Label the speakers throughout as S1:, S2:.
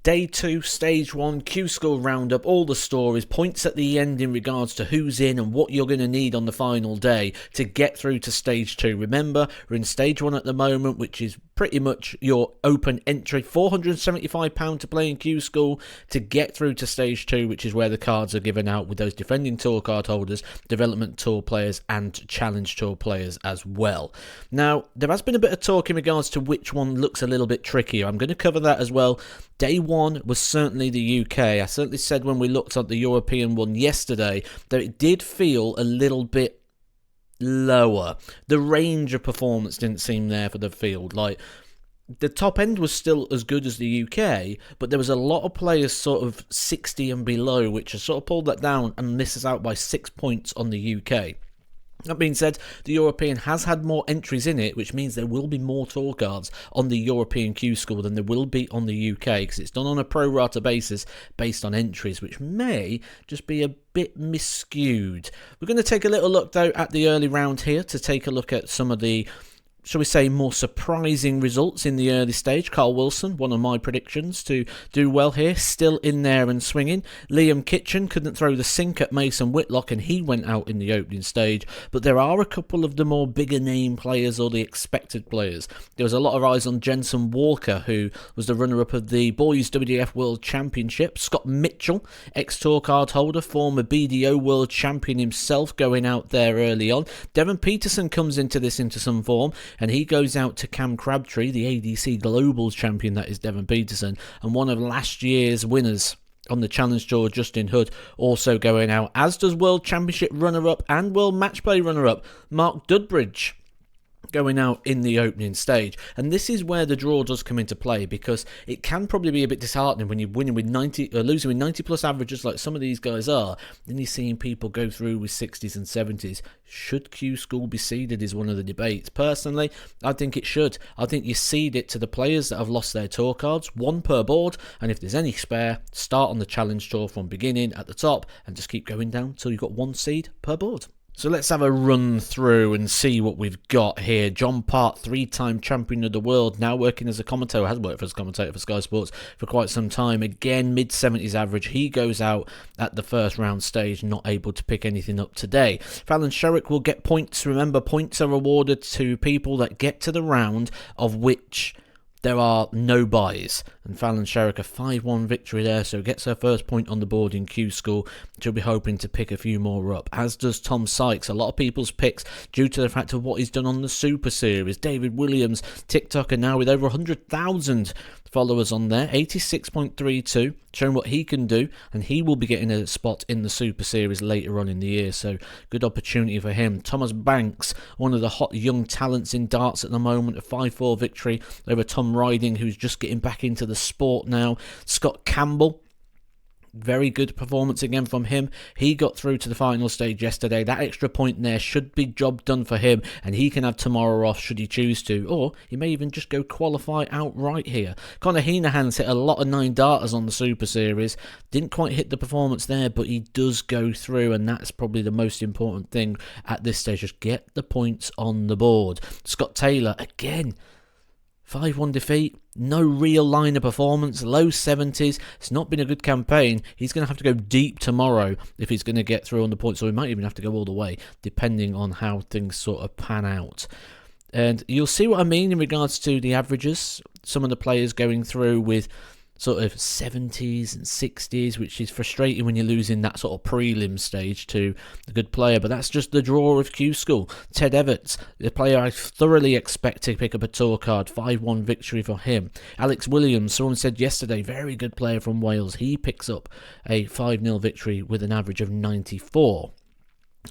S1: Day 2, Stage 1, Q School Roundup, all the stories, points at the end in regards to who's in and what you're going to need on the final day to get through to Stage 2. Remember, we're in Stage 1 at the moment, which is pretty much your open entry. £475 to play in Q School to get through to Stage 2, which is where the cards are given out with those defending tour card holders, development tour players and challenge tour players as well. Now, there has been a bit of talk in regards to which one looks a little bit trickier. I'm going to cover that as well. Day 1 was certainly the UK. I certainly said when we looked at the European one yesterday that it did feel a little bit lower. The range of performance didn't seem there for the field. Like, the top end was still as good as the UK, but there was a lot of players sort of 60 and below, which has sort of pulled that down and misses out by 6 points on the UK. That being said, the European has had more entries in it, which means there will be more tour cards on the European Q School than there will be on the UK, because it's done on a pro rata basis based on entries, which may just be a bit miscued. We're going to take a little look, though, at the early round here to take a look at some of the, shall we say, more surprising results in the early stage. Carl Wilson, one of my predictions to do well here, still in there and swinging. Liam Kitchen couldn't throw the sink at Mason Whitlock and he went out in the opening stage, but there are a couple of the more bigger name players or the expected players. There was a lot of eyes on Jensen Walker, who was the runner-up of the Boys WDF World Championship. Scott Mitchell, ex-tour card holder, former BDO World Champion himself, going out there early on. Devon Peterson comes into some form, and he goes out to Cam Crabtree, the ADC Global Champion, that is Devon Peterson, and one of last year's winners on the Challenge Tour, Justin Hood, also going out, as does World Championship runner-up and World Match Play runner-up Mark Dudbridge, going out in the opening stage. And this is where the draw does come into play, because it can probably be a bit disheartening when you're winning with 90 or losing with 90 plus averages like some of these guys are. Then you're seeing people go through with 60s and 70s. Should Q School be seeded is one of the debates. Personally, I think it should. I think you seed it to the players that have lost their tour cards, one per board, and if there's any spare, start on the Challenge Tour from beginning at the top and just keep going down till you've got one seed per board. So let's have a run through and see what we've got here. John Part, 3-time champion of the world, now working as a commentator, has worked as a commentator for Sky Sports for quite some time. Again, mid-70s average. He goes out at the first round stage, not able to pick anything up today. Fallon Sherrick will get points. Remember, points are awarded to people that get to the round of which there are no buys, and Fallon Sherrick a 5-1 victory there, so gets her first point on the board in Q School. She'll be hoping to pick a few more up, as does Tom Sykes. A lot of people's picks due to the fact of what he's done on the Super Series. David Williams, TikToker now with over 100,000 followers on there, 86.32, showing what he can do, and he will be getting a spot in the Super Series later on in the year, so good opportunity for him. Thomas Banks, one of the hot young talents in darts at the moment, a 5-4 victory over Tom Riding, who's just getting back into the sport now. Scott Campbell, very good performance again from him. He got through to the final stage yesterday. That extra point there should be job done for him, and he can have tomorrow off should he choose to, or he may even just go qualify outright here. Connor Heenahan's hit a lot of 9-darters on the Super Series. Didn't quite hit the performance there, but he does go through, and that's probably the most important thing at this stage. Just get the points on the board. Scott Taylor, again, 5-1 defeat, no real line of performance, low 70s. It's not been a good campaign. He's going to have to go deep tomorrow if he's going to get through on the points, or he might even have to go all the way, depending on how things sort of pan out. And you'll see what I mean in regards to the averages. Some of the players going through with sort of 70s and 60s, which is frustrating when you're losing that sort of prelim stage to a good player, but that's just the draw of Q School. Ted Everts, the player I thoroughly expect to pick up a tour card, 5-1 victory for him. Alex Williams, someone said yesterday, very good player from Wales, he picks up a 5-0 victory with an average of 94.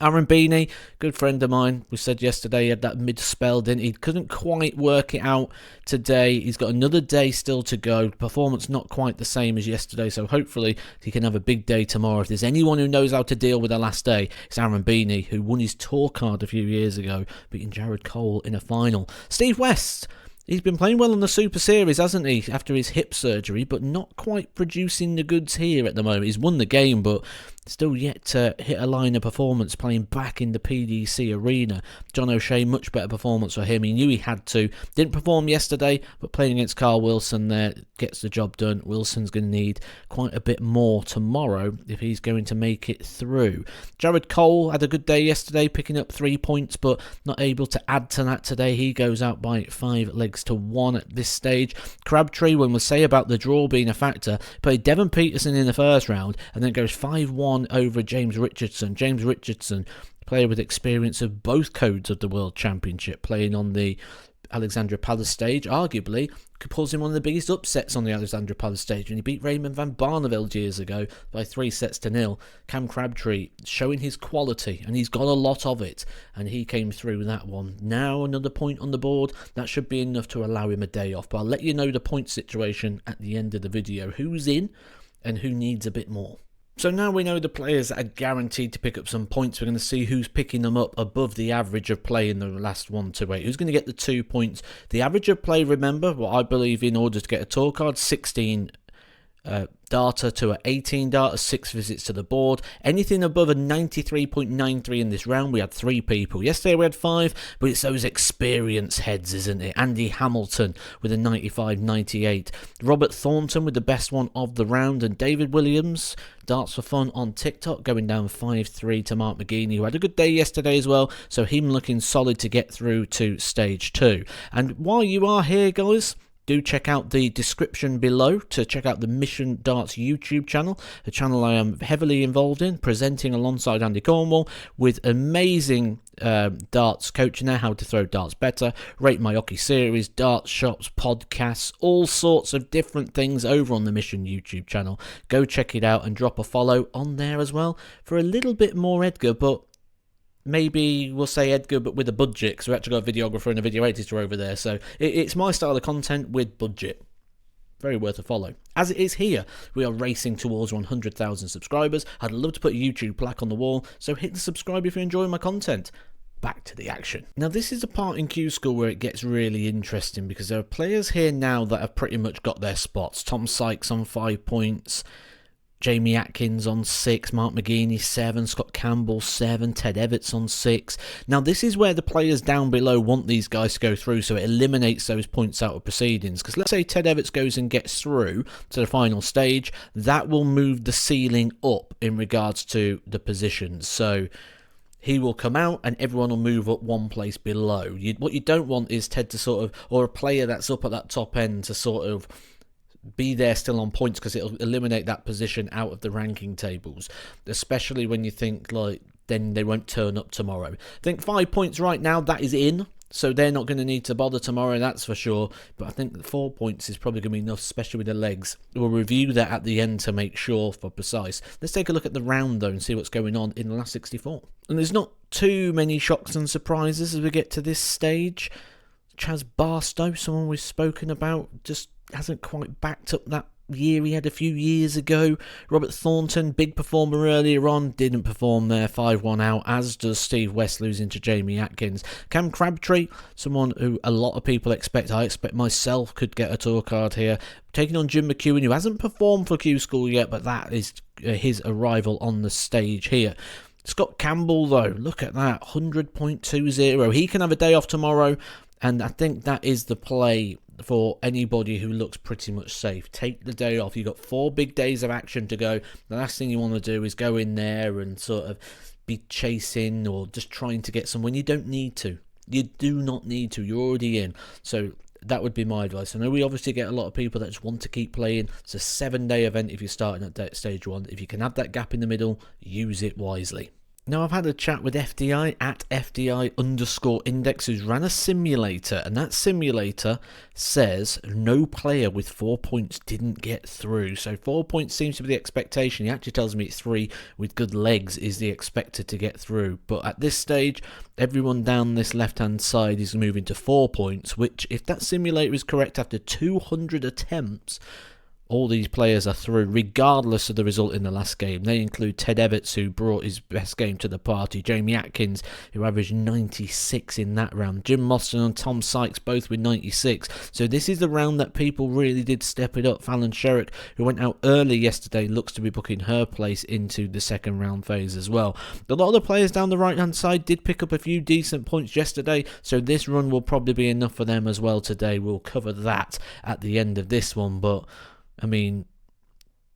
S1: Aaron Beanie, good friend of mine, we said yesterday he had that mid-spell, didn't he? Couldn't quite work it out today. He's got another day still to go. Performance not quite the same as yesterday, so hopefully he can have a big day tomorrow. If there's anyone who knows how to deal with the last day, it's Aaron Beanie, who won his tour card a few years ago, beating Jared Cole in a final. Steve West, he's been playing well on the Super Series, hasn't he, after his hip surgery, but not quite producing the goods here at the moment. He's won the game, but still yet to hit a line of performance playing back in the PDC arena. John O'Shea, much better performance for him. He knew he had to. Didn't perform yesterday, but playing against Carl Wilson there gets the job done. Wilson's going to need quite a bit more tomorrow if he's going to make it through. Jared Cole had a good day yesterday, picking up 3 points, but not able to add to that today. He goes out by 5 legs to 1 at this stage. Crabtree, when we say about the draw being a factor, played Devon Peterson in the first round and then goes 5-1 over James Richardson. James Richardson, player with experience of both codes of the World Championship, playing on the Alexandra Palace stage, arguably causing one of the biggest upsets on the Alexandra Palace stage when he beat Raymond van Barneveld years ago by 3-0. Cam Crabtree showing his quality, and he's got a lot of it, and he came through that one. Now another point on the board. That should be enough to allow him a day off, but I'll let you know the point situation at the end of the video, who's in and who needs a bit more. So now we know the players that are guaranteed to pick up some points. We're going to see who's picking them up above the average of play in the last 1 to 8. Who's going to get the 2 points? The average of play, remember, what I believe in order to get a tour card, 16 data to an 18 data, 6 visits to the board. Anything above a 93.93 in this round, we had 3 people. Yesterday we had 5, but it's those experience heads, isn't it? Andy Hamilton with a 95.98. Robert Thornton with the best one of the round, and David Williams, Darts for Fun on TikTok, going down 5-3 to Mark McGeaney, who had a good day yesterday as well, so him looking solid to get through to stage 2. And while you are here, guys, do check out the description below to check out the Mission Darts YouTube channel, a channel I am heavily involved in, presenting alongside Andy Cornwall with amazing darts coaching there, how to throw darts better, Rate My Hockey series, darts shops, podcasts, all sorts of different things over on the Mission YouTube channel. Go check it out and drop a follow on there as well for a little bit more Edgar, but maybe we'll say Edgar, but with a budget, because we actually got a videographer and a video editor over there. So it's my style of content with budget. Very worth a follow. As it is here, we are racing towards 100,000 subscribers. I'd love to put a YouTube plaque on the wall, so hit the subscribe if you're enjoying my content. Back to the action. Now, this is a part in Q School where it gets really interesting, because there are players here now that have pretty much got their spots. Tom Sykes on 5 points. Jamie Atkins on 6, Mark McGeaney 7, Scott Campbell 7, Ted Everts on 6. Now this is where the players down below want these guys to go through, so it eliminates those points out of proceedings. Because let's say Ted Everts goes and gets through to the final stage, that will move the ceiling up in regards to the positions. So he will come out and everyone will move up 1 place below. What you don't want is Ted to sort of, or a player that's up at that top end to sort of be there still on points, because it'll eliminate that position out of the ranking tables, especially when you think like then they won't turn up tomorrow. I think 5 points right now, that is in, so they're not going to need to bother tomorrow, that's for sure. But I think 4 points is probably going to be enough, especially with the legs. We'll review that at the end to make sure for precise. Let's take a look at the round though and see what's going on in the last 64. And there's not too many shocks and surprises as we get to this stage. Chaz Barstow, someone we've spoken about, just hasn't quite backed up that year he had a few years ago. Robert Thornton, big performer earlier on, didn't perform there, 5-1 out, as does Steve West losing to Jamie Atkins. Cam Crabtree, someone who a lot of people expect, I expect myself, could get a tour card here, taking on Jim McEwen, who hasn't performed for Q School yet, but that is his arrival on the stage here. Scott Campbell though, look at that, 100.20. He can have a day off tomorrow, and I think that is the play for anybody who looks pretty much safe. Take the day off. You've got 4 big days of action to go. The last thing you want to do is go in there and sort of be chasing or just trying to get someone. You don't need to. You do not need to. You're already in. So that would be my advice. I know we obviously get a lot of people that just want to keep playing. It's a 7-day event if you're starting at stage 1. If you can have that gap in the middle, use it wisely. Now, I've had a chat with FDI at FDI_index, who's ran a simulator, and that simulator says no player with 4 points didn't get through. So 4 points seems to be the expectation. He actually tells me it's 3 with good legs is the expected to get through. But at this stage, everyone down this left-hand side is moving to 4 points, which, if that simulator is correct after 200 attempts, All these players are through, regardless of the result in the last game. They include Ted Everts, who brought his best game to the party, Jamie Atkins, who averaged 96 in that round, Jim Mostyn and Tom Sykes, both with 96. So this is the round that people really did step it up. Fallon Sherrick, who went out early yesterday, looks to be booking her place into the second round phase as well. A lot of the players down the right hand side did pick up a few decent points yesterday, so this run will probably be enough for them as well today. We'll cover that at the end of this one, but I mean,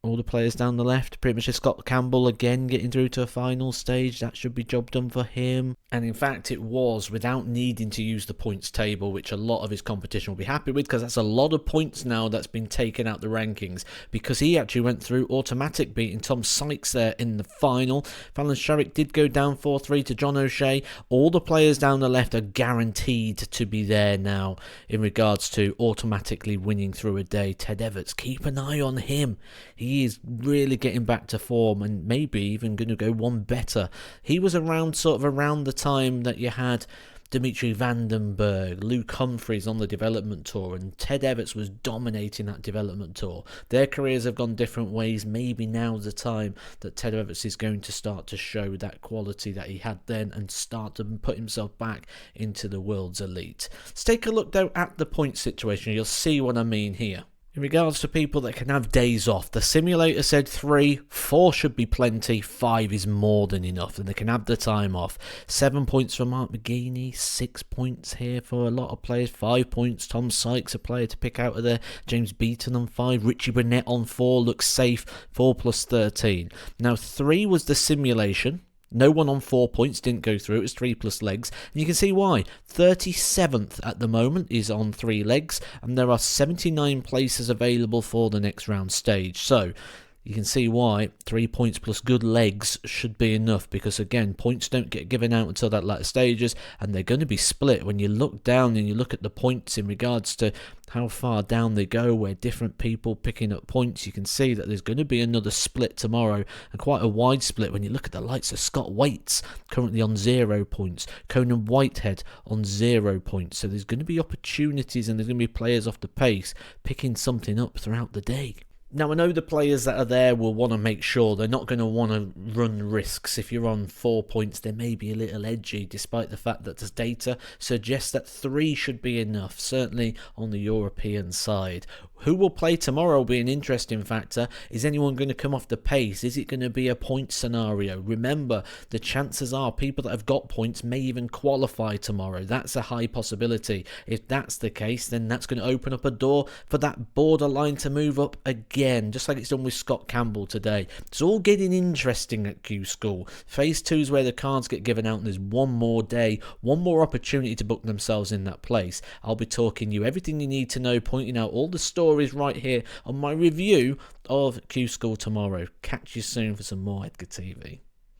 S1: all the players down the left, pretty much just Scott Campbell again getting through to a final stage. That should be job done for him. And in fact, it was without needing to use the points table, which a lot of his competition will be happy with, because that's a lot of points now that's been taken out the rankings, because he actually went through automatic, beating Tom Sykes there in the final. Fallon Sherrick did go down 4-3 to John O'Shea. All the players down the left are guaranteed to be there now in regards to automatically winning through a day. Ted Everts, keep an eye on him. He is really getting back to form and maybe even going to go one better. He was around the time that you had Dimitri Vandenberg, Luke Humphreys on the development tour, and Ted Everts was dominating that development tour. Their careers have gone different ways. Maybe now's the time that Ted Everts is going to start to show that quality that he had then and start to put himself back into the world's elite. Let's take a look though at the point situation. You'll see what I mean here. In regards to people that can have days off, the simulator said 3, 4 should be plenty, 5 is more than enough, and they can have the time off. 7 points for Mark McGeaney, 6 points here for a lot of players, 5 points, Tom Sykes, a player to pick out of there, James Beaton on 5, Richie Burnett on 4, looks safe, 4 plus 13. Now 3 was the simulation. No one on 4 points didn't go through. It was 3 plus legs. And you can see why. 37th at the moment is on 3 legs. And there are 79 places available for the next round stage. So you can see why 3 points plus good legs should be enough. Because again, points don't get given out until that latter stages. And they're going to be split. When you look down and you look at the points in regards to how far down they go, where different people picking up points, you can see that there's going to be another split tomorrow, and quite a wide split when you look at the likes of Scott Waits, currently on 0 points, Conan Whitehead on 0 points. So there's going to be opportunities, and there's going to be players off the pace picking something up throughout the day. Now, I know the players that are there will want to make sure they're not going to want to run risks. If you're on 4 points, they may be a little edgy, despite the fact that the data suggests that 3 should be enough, certainly on the European side. Who will play tomorrow will be an interesting factor. Is anyone going to come off the pace? Is it going to be a point scenario? Remember, the chances are people that have got points may even qualify tomorrow. That's a high possibility. If that's the case, then that's going to open up a door for that borderline to move up again, just like it's done with Scott Campbell today. It's all getting interesting at Q School. Phase 2 is where the cards get given out, and there's one more day, one more opportunity to book themselves in that place. I'll be talking you everything you need to know, pointing out all the stories right here on my review of Q School tomorrow. Catch you soon for some more Edgar TV.